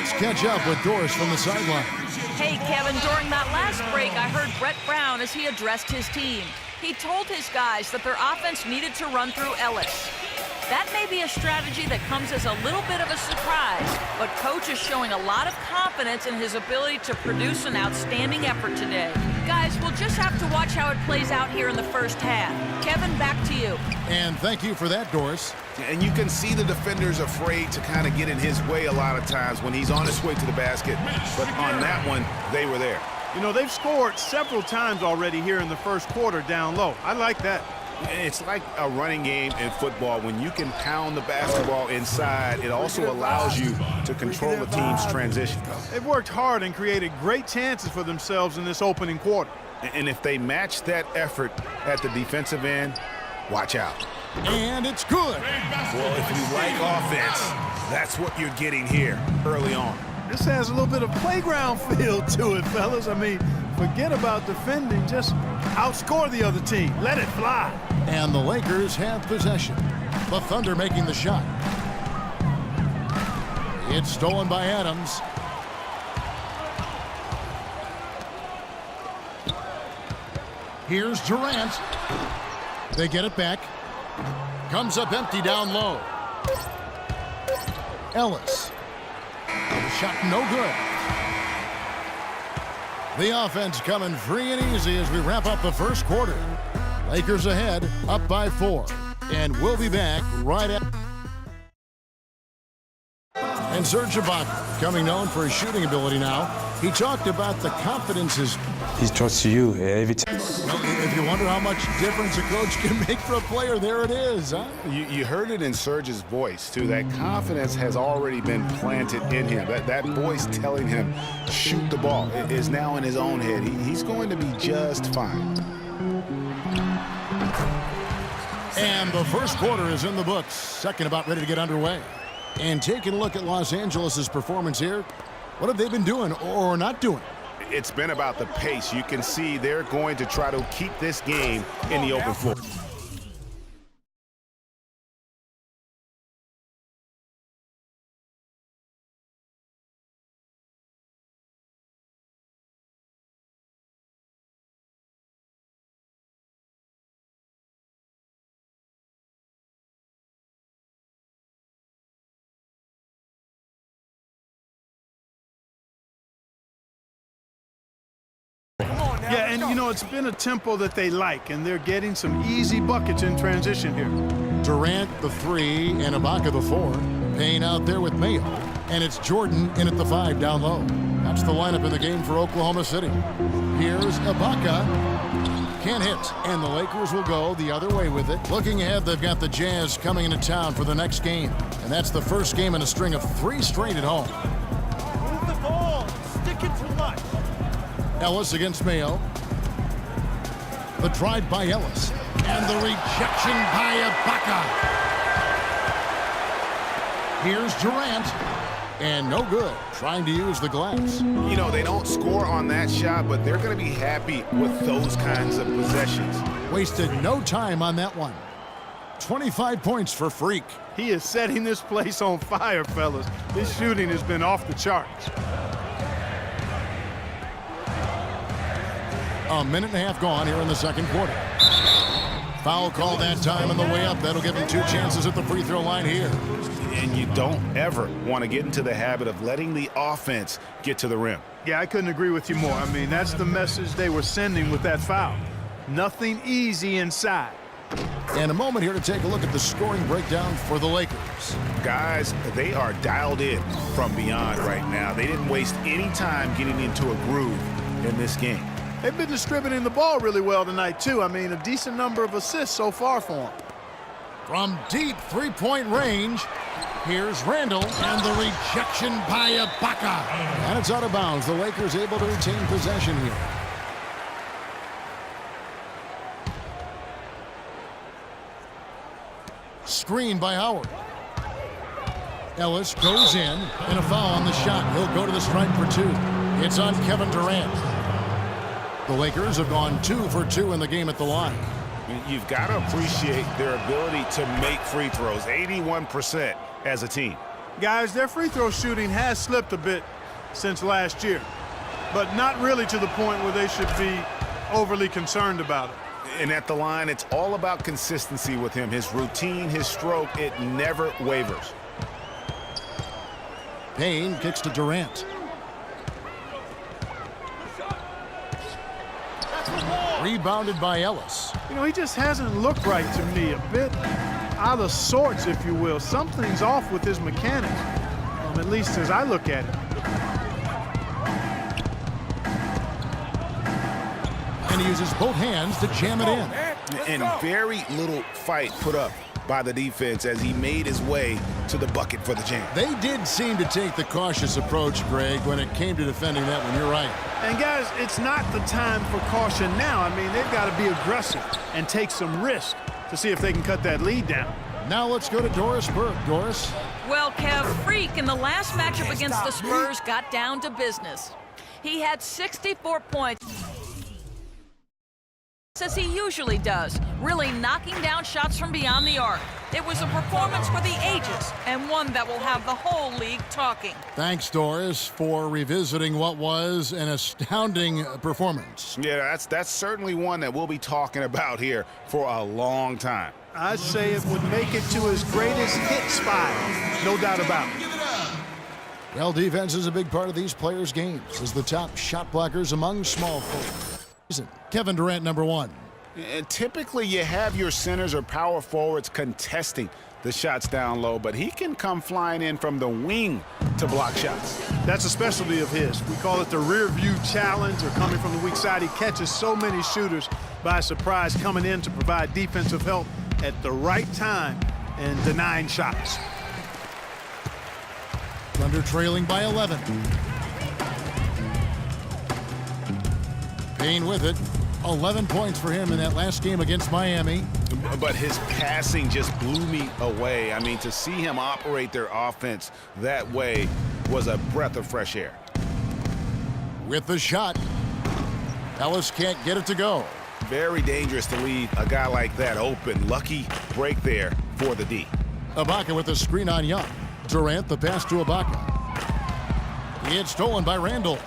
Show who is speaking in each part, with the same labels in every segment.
Speaker 1: Let's catch up with Doris from the sideline.
Speaker 2: Hey, Kevin, during that last break, I heard Brett Brown as he addressed his team. He told his guys that their offense needed to run through Ellis. That may be a strategy that comes as a little bit of a surprise, but Coach is showing a lot of confidence in his ability to produce an outstanding effort today. Guys, we'll just have to watch how it plays out here in the first half. Kevin, back to you.
Speaker 1: And thank you for that, Doris.
Speaker 3: And you can see the defenders afraid to kind of get in his way a lot of times when he's on his way to the basket. But on that one, they were there.
Speaker 4: You know, they've scored several times already here in the first quarter down low. I like that.
Speaker 3: It's like a running game in football. When you can pound the basketball inside, it also allows you to control the team's transition.
Speaker 4: They've worked hard and created great chances for themselves in this opening quarter.
Speaker 3: And if they match that effort at the defensive end, watch out.
Speaker 1: And it's good.
Speaker 3: Well, if you like offense, that's what you're getting here early on.
Speaker 4: This has a little bit of playground feel to it, fellas. I mean, forget about defending. Just outscore the other team. Let it fly.
Speaker 1: And the Lakers have possession. The Thunder making the shot. It's stolen by Adams. Here's Durant. They get it back. Comes up empty down low. Ellis. The shot no good. The offense coming free and easy as we wrap up the first quarter. Lakers ahead, up by 4. And we'll be back right after. And Serge Ibaka, becoming known for his shooting ability now, he talked about the confidence
Speaker 5: He trusts you every time.
Speaker 1: Well, if you wonder how much difference a coach can make for a player, there it is, huh?
Speaker 3: You heard it in Serge's voice, too. That confidence has already been planted in him. That voice telling him, shoot the ball, is now in his own head. He's going to be just fine.
Speaker 1: And the first quarter is in the books. Second about ready to get underway. And taking a look at Los Angeles' performance here, what have they been doing or not doing?
Speaker 3: It's been about the pace. You can see they're going to try to keep this game in the open floor.
Speaker 4: Yeah, and, you know, it's been a tempo that they like, and they're getting some easy buckets in transition here.
Speaker 1: Durant, the 3, and Ibaka, the 4. Payne out there with Mayo. And it's Jordan in at the 5 down low. That's the lineup in the game for Oklahoma City. Here's Ibaka. Can't hit. And the Lakers will go the other way with it. Looking ahead, they've got the Jazz coming into town for the next game. And that's the first game in a string of 3 straight at home.
Speaker 4: Move the ball. Stick it to life.
Speaker 1: Ellis against Mayo. The drive by Ellis. And the rejection by Ibaka. Here's Durant. And no good. Trying to use the glass.
Speaker 3: You know, they don't score on that shot, but they're going to be happy with those kinds of possessions.
Speaker 1: Wasted no time on that one. 25 points for Freak.
Speaker 4: He is setting this place on fire, fellas. His shooting has been off the charts.
Speaker 1: A minute and a half gone here in the second quarter. Foul call that time on the way up. That'll give him 2 chances at the free throw line here.
Speaker 3: And you don't ever want to get into the habit of letting the offense get to the rim.
Speaker 4: Yeah, I couldn't agree with you more. I mean, that's the message they were sending with that foul. Nothing easy inside.
Speaker 1: And a moment here to take a look at the scoring breakdown for the Lakers.
Speaker 3: Guys, they are dialed in from beyond right now. They didn't waste any time getting into a groove in this game.
Speaker 4: They've been distributing the ball really well tonight, too. I mean, a decent number of assists so far for them.
Speaker 1: From deep three-point range, here's Randall, and the rejection by Ibaka. And it's out of bounds. The Lakers able to retain possession here. Screen by Howard. Ellis goes in, and a foul on the shot. He'll go to the stripe for 2. It's on Kevin Durant. The Lakers have gone 2 for 2 in the game at the line.
Speaker 3: You've got to appreciate their ability to make free throws, 81% as a team.
Speaker 4: Guys, their free throw shooting has slipped a bit since last year, but not really to the point where they should be overly concerned about it.
Speaker 3: And at the line, it's all about consistency with him. His routine, his stroke, it never wavers.
Speaker 1: Payne kicks to Durant. Rebounded by Ellis.
Speaker 4: You know, he just hasn't looked right to me. A bit out of sorts, if you will. Something's off with his mechanics, at least as I look at it.
Speaker 1: And he uses both hands to jam it in.
Speaker 3: And very little fight put up by the defense as he made his way to the bucket for the jam.
Speaker 1: They did seem to take the cautious approach, Greg, when it came to defending that one. You're right.
Speaker 4: And guys, it's not the time for caution now. I mean, they've got to be aggressive and take some risk to see if they can cut that lead down.
Speaker 1: Now let's go to Doris Burke. Doris?
Speaker 2: Well, Kev, Freak in the last matchup against the Spurs got down to business. He had 64 points, as he usually does, really knocking down shots from beyond the arc. It was a performance for the ages, and one that will have the whole league talking.
Speaker 1: Thanks, Doris, for revisiting what was an astounding performance.
Speaker 3: Yeah, that's certainly one that we'll be talking about here for a long time.
Speaker 4: I'd say it would make it to his greatest hits file, no doubt about it.
Speaker 1: Well, defense is a big part of these players' games as the top shot blockers among small forwards. Kevin Durant, number one.
Speaker 3: And typically you have your centers or power forwards contesting the shots down low, but he can come flying in from the wing to block shots.
Speaker 4: That's a specialty of his. We call it the rear view challenge, or coming from the weak side. He catches so many shooters by surprise, coming in to provide defensive help at the right time and denying shots.
Speaker 1: Thunder trailing by 11. Payne with it. 11 points for him in that last game against Miami.
Speaker 3: But his passing just blew me away. I mean, to see him operate their offense that way was a breath of fresh air.
Speaker 1: With the shot. Ellis can't get it to go.
Speaker 3: Very dangerous to leave a guy like that open. Lucky break there for the D.
Speaker 1: Ibaka with the screen on Young. Durant the pass to Ibaka. It's stolen by Randall.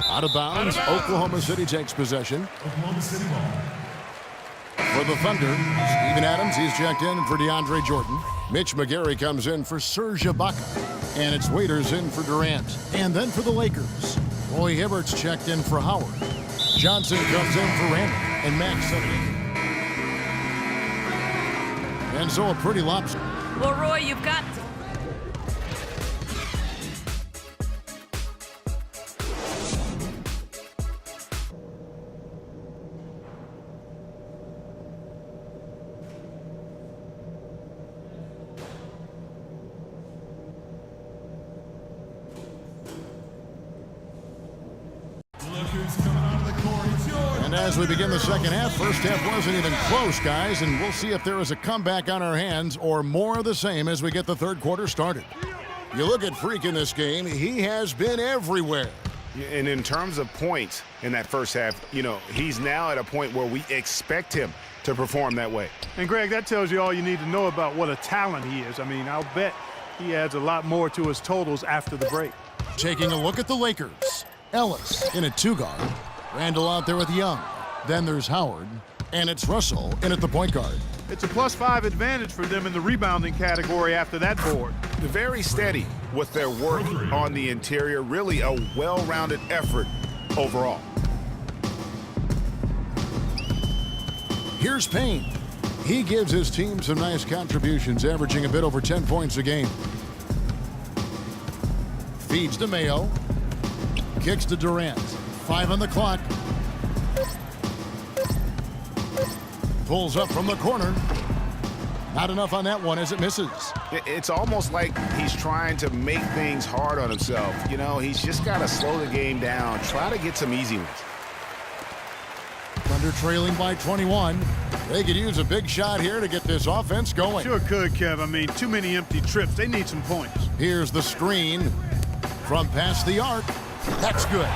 Speaker 1: Out of bounds. Oklahoma City takes possession.
Speaker 6: Oklahoma City ball.
Speaker 1: For the Thunder, Steven Adams, he's checked in for DeAndre Jordan. Mitch McGary comes in for Serge Ibaka. And it's Waiters in for Durant. And then for the Lakers, Roy Hibbert's checked in for Howard. Johnson comes in for Randall. And Max Sutton. And so a pretty lobster.
Speaker 2: Well, Roy, you've got
Speaker 1: And as we begin the second half, first half wasn't even close, guys, and we'll see if there is a comeback on our hands or more of the same as we get the third quarter started. You look at Freak in this game, he has been everywhere.
Speaker 3: And in terms of points in that first half, you know, he's now at a point where we expect him to perform that way.
Speaker 4: And, Greg, that tells you all you need to know about what a talent he is. I mean, I'll bet he adds a lot more to his totals after the break.
Speaker 1: Taking a look at the Lakers. Ellis in at two guard. Randall out there with Young. Then there's Howard. And it's Russell in at the point guard.
Speaker 4: It's a +5 advantage for them in the rebounding category after that board.
Speaker 3: Very steady with their work on the interior. Really a well-rounded effort overall.
Speaker 1: Here's Payne. He gives his team some nice contributions, averaging a bit over 10 points a game. Feeds to Mayo. Kicks to Durant. 5 on the clock. Pulls up from the corner. Not enough on that one as it misses.
Speaker 3: It's almost like he's trying to make things hard on himself. You know, he's just got to slow the game down, try to get some easy ones.
Speaker 1: Thunder trailing by 21. They could use a big shot here to get this offense going.
Speaker 4: Sure could, Kev. I mean, too many empty trips. They need some points.
Speaker 1: Here's the screen from past the arc. That's good.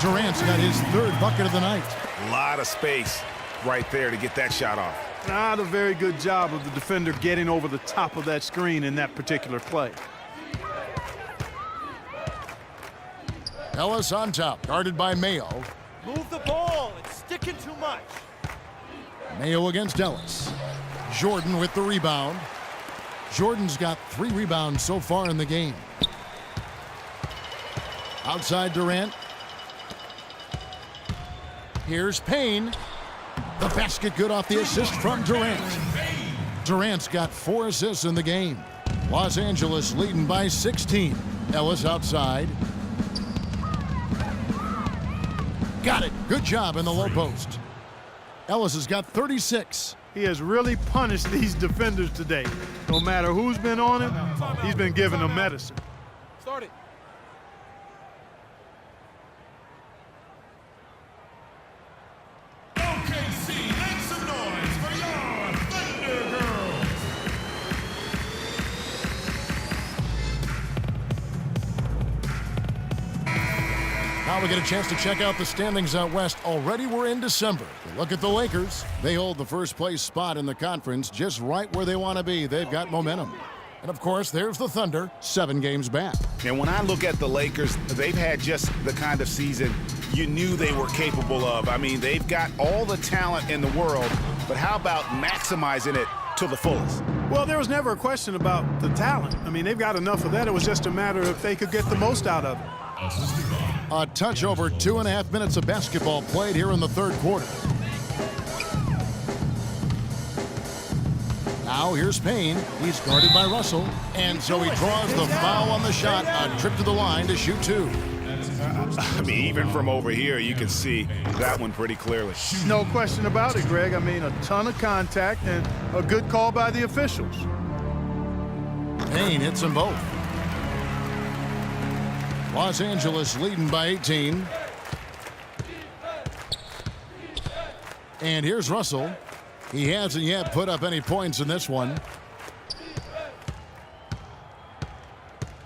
Speaker 1: Durant's got his third bucket of the night.
Speaker 3: A lot of space right there to get that shot off.
Speaker 4: Not a very good job of the defender getting over the top of that screen in that particular play.
Speaker 1: Ellis on top, guarded by Mayo.
Speaker 6: Move the ball. It's sticking too much.
Speaker 1: Mayo against Ellis. Jordan with the rebound. Jordan's got 3 rebounds so far in the game. Outside Durant. Here's Payne. The basket good off the assist from Durant. Durant's got 4 assists in the game. Los Angeles leading by 16. Ellis outside. Got it. Good job in the low post. Ellis has got 36.
Speaker 4: He has really punished these defenders today. No matter who's been on him, he's been giving them medicine.
Speaker 6: Start it.
Speaker 7: OKC, make some noise for your Thunder Girls.
Speaker 1: Now we get a chance to check out the standings out west. Already we're in December. Look at the Lakers. They hold the first place spot in the conference just right where they want to be. They've got momentum. And of course, there's the Thunder, 7 games back.
Speaker 3: And when I look at the Lakers, they've had just the kind of season you knew they were capable of. I mean, they've got all the talent in the world, but how about maximizing it to the fullest?
Speaker 4: Well, there was never a question about the talent. I mean, they've got enough of that. It was just a matter of if they could get the most out of it.
Speaker 1: A touch over 2.5 minutes of basketball played here in the third quarter. Now here's Payne. He's guarded by Russell. And so he draws the foul on the shot. A trip to the line to shoot 2.
Speaker 3: I mean, even from over here, you can see that one pretty clearly.
Speaker 4: No question about it, Greg. I mean, a ton of contact and a good call by the officials.
Speaker 1: Payne hits them both. Los Angeles leading by 18. And here's Russell. He hasn't yet put up any points in this one.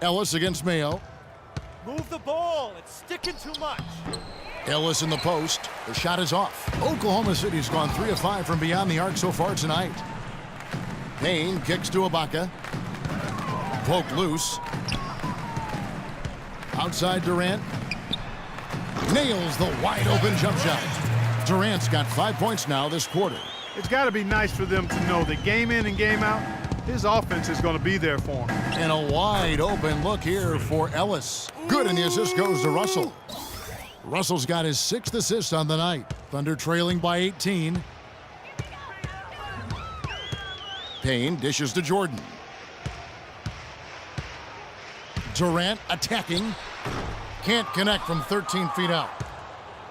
Speaker 1: Ellis against Mayo.
Speaker 6: Move the ball. It's sticking too much.
Speaker 1: Ellis in the post. The shot is off. Oklahoma City's gone 3 of 5 from beyond the arc so far tonight. Payne kicks to Ibaka. Poke loose. Outside Durant. Nails the wide open jump shot. Durant's got 5 points now this quarter.
Speaker 4: It's got to be nice for them to know that game in and game out, his offense is going to be there for him.
Speaker 1: And a wide open look here for Ellis. Good, and the assist goes to Russell. Russell's got his 6th assist on the night. Thunder trailing by 18. Payne dishes to Jordan. Durant attacking. Can't connect from 13 feet out.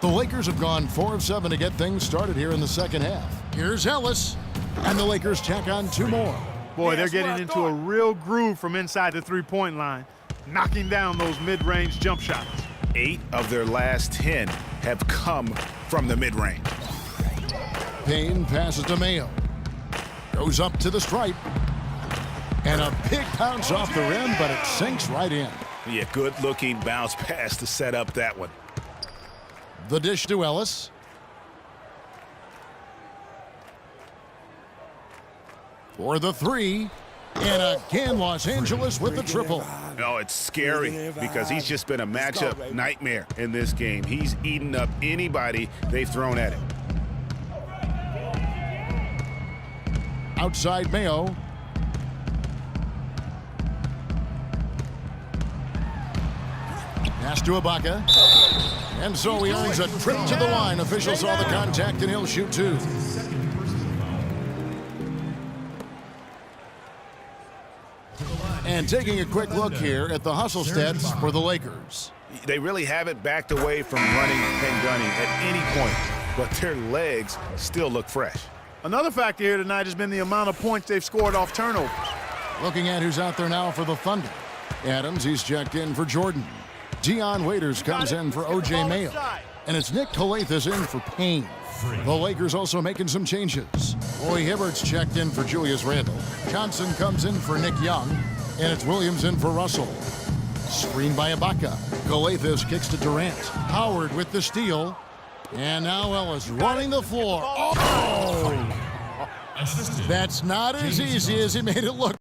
Speaker 1: The Lakers have gone 4 of 7 to get things started here in the second half. Here's Ellis. And the Lakers tack on 2 more.
Speaker 4: Boy, they're getting into a real groove from inside the three-point line, knocking down those mid-range jump shots.
Speaker 3: 8 of their last 10 have come from the mid-range.
Speaker 1: Payne passes to Mayo. Goes up to the stripe. And a big bounce off the rim, but it sinks right in.
Speaker 3: Yeah, good-looking bounce pass to set up that one.
Speaker 1: The dish to Ellis. For the 3. And again, Los Angeles with the triple.
Speaker 3: No, it's scary because he's just been a matchup nightmare in this game. He's eaten up anybody they've thrown at him.
Speaker 1: Outside Mayo. Pass to Ibaka. And so he earns a trip to the line. Officials saw the contact, and he'll shoot 2. And taking a quick look here at the hustle stats for the Lakers.
Speaker 3: They really haven't backed away from running and gunning at any point, but their legs still look fresh.
Speaker 4: Another factor here tonight has been the amount of points they've scored off turnovers.
Speaker 1: Looking at who's out there now for the Thunder. Adams, he's checked in for Jordan. Dion Waiters comes in for O.J. Mayo. And it's Nick Calathes in for Payne. The Lakers also making some changes. Roy Hibbert's checked in for Julius Randle. Johnson comes in for Nick Young. And it's Williams in for Russell. Screen by Ibaka. Calathes kicks to Durant. Howard with the steal. And now Ellis running the floor. Oh!
Speaker 7: Assistant.
Speaker 1: That's not as easy as he made it look.